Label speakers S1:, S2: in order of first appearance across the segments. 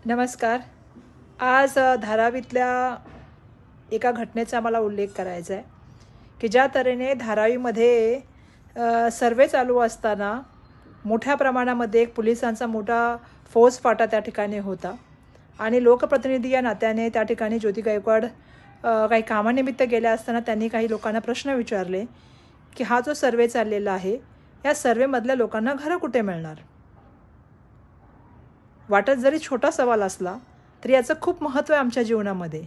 S1: नमस्कार. आज धारावीतल्या एका घटनेचा मला उल्लेख करायचा आहे की ज्या तऱ्हेने धारावीमध्ये सर्वे चालू असताना मोठ्या प्रमाणामध्ये एक पोलिसांचा मोठा फौजफाटा त्या ठिकाणी होता आणि लोकप्रतिनिधी या नात्याने त्या ठिकाणी ज्योती गायकवाड काही कामानिमित्त गेल्या असताना त्यांनी काही लोकांना प्रश्न विचारले की हा जो सर्वे चाललेला आहे या सर्वेमधल्या लोकांना घरं कुठे मिळणार. वाटत जरी छोटा सवाल असला तरी याचं खूप महत्त्व आहे आमच्या जीवनामध्ये.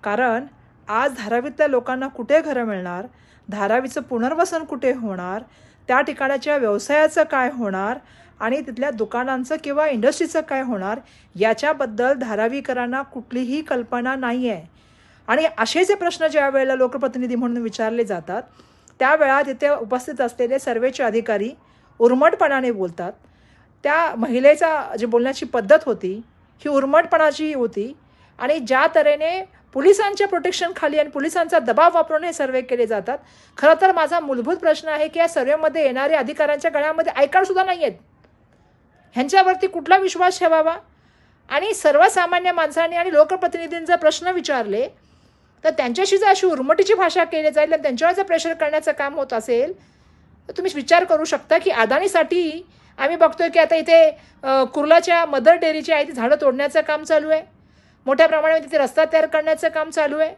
S1: कारण आज धारावीतल्या लोकांना कुठे घरं मिळणार, धारावीचं पुनर्वसन कुठे होणार, त्या ठिकाणाच्या व्यवसायाचं काय होणार आणि तिथल्या दुकानांचं किंवा इंडस्ट्रीचं काय होणार याच्याबद्दल धारावीकरांना कुठलीही कल्पना नाही आहे. आणि असे जे प्रश्न ज्या वेळेला लोकप्रतिनिधी म्हणून विचारले जातात त्यावेळा तिथे उपस्थित असलेले सर्वेचे अधिकारी उर्मटपणाने बोलतात. त्या महिलेचा जी बोलण्याची पद्धत होती ही उर्मटपणाची होती आणि ज्या तऱ्हेने पोलिसांच्या प्रोटेक्शनखाली आणि पोलिसांचा दबाव वापरून हे सर्वे केले जातात. खरं तर माझा मूलभूत प्रश्न आहे की या सर्वेमध्ये येणारे अधिकाऱ्यांच्या गळ्यामध्ये आय कार्डसुद्धा नाही आहेत. ह्यांच्यावरती कुठला विश्वास ठेवावा. आणि सर्वसामान्य माणसांनी आणि लोकप्रतिनिधींनी जर प्रश्न विचारले तर त्यांच्याशी जर अशी उर्मटीची भाषा केली जाईल आणि त्यांच्यावर जर प्रेशर करण्याचं काम होत असेल तर तुम्ही विचार करू शकता की अदानीसाठी आम्ही बघतोय की आता इथे कुर्लाच्या मदर डेअरीची आहे ती झाडं तोडण्याचं काम चालू आहे. मोठ्या प्रमाणात तिथे रस्ता तयार करण्याचं काम चालू आहे.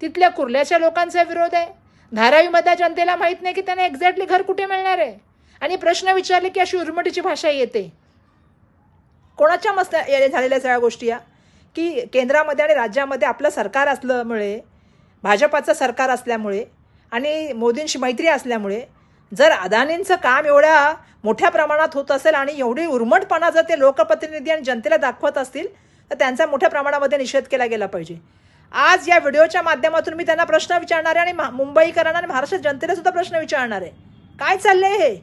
S1: तिथल्या कुर्ल्याच्या लोकांचा विरोध आहे. धारावीमधल्या जनतेला माहीत नाही की त्यांना एक्झॅक्टली घर कुठे मिळणार आहे. आणि प्रश्न विचारले की अशी उर्मटीची भाषा येते. कोणाच्या मस्त झालेल्या सगळ्या गोष्टी या की केंद्रामध्ये आणि राज्यामध्ये आपलं सरकार असल्यामुळे, भाजपाचं सरकार असल्यामुळे आणि मोदींशी मैत्री असल्यामुळे जर अदानींचं काम एवढ्या मोठ्या प्रमाणात होत असेल आणि एवढी उर्मटपणा जर ते लोकप्रतिनिधी आणि जनतेला दाखवत असतील तर त्यांचा मोठ्या प्रमाणामध्ये निषेध केला गेला पाहिजे. आज या व्हिडिओच्या माध्यमातून मी त्यांना प्रश्न विचारणार आहे आणि मुंबईकरांना आणि महाराष्ट्र जनतेला सुद्धा प्रश्न विचारणार आहे. काय चाललंय हे?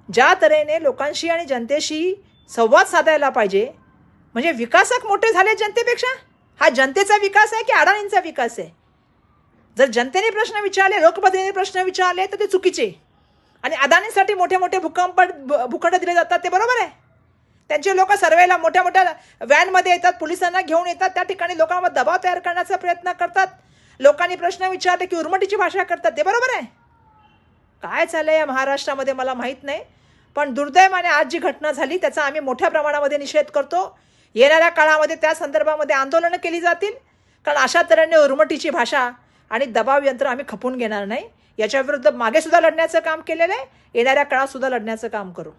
S1: ज्या तऱ्हेने लोकांशी आणि जनतेशी संवाद साधायला पाहिजे म्हणजे विकासक मोठे झाले जनतेपेक्षा. हा जनतेचा विकास आहे की अडाणींचा विकास आहे? जर जनतेने प्रश्न विचारले, लोकप्रतिनिधी प्रश्न विचारले तर ते चुकीचे. आणि अदानींसाठी मोठे मोठे भूखंड दिले जातात ते बरोबर आहे. त्यांचे लोक सर्वेला मोठ्या मोठ्या व्हॅनमध्ये येतात, पोलिसांना घेऊन येतात, त्या ठिकाणी लोकांवर दबाव तयार करण्याचा प्रयत्न करतात. लोकांनी प्रश्न विचारले की उर्मटीची भाषा करतात ते बरोबर आहे. काय चाललंय या महाराष्ट्रामध्ये मला माहीत नाही. पण दुर्दैवाने आज जी घटना झाली त्याचा आम्ही मोठ्या प्रमाणामध्ये निषेध करतो. येणाऱ्या काळामध्ये त्या संदर्भामध्ये आंदोलनं केली जातील. कारण अशा तऱ्हेने उर्मटीची भाषा आणि दबाव यंत्र आम्ही खपून घेणार नाही. याच्या विरुद्ध मागे सुद्धा लढण्याचं काम केलेलं आहे. येणाऱ्या काळात सुद्धा लढण्याचं काम करू.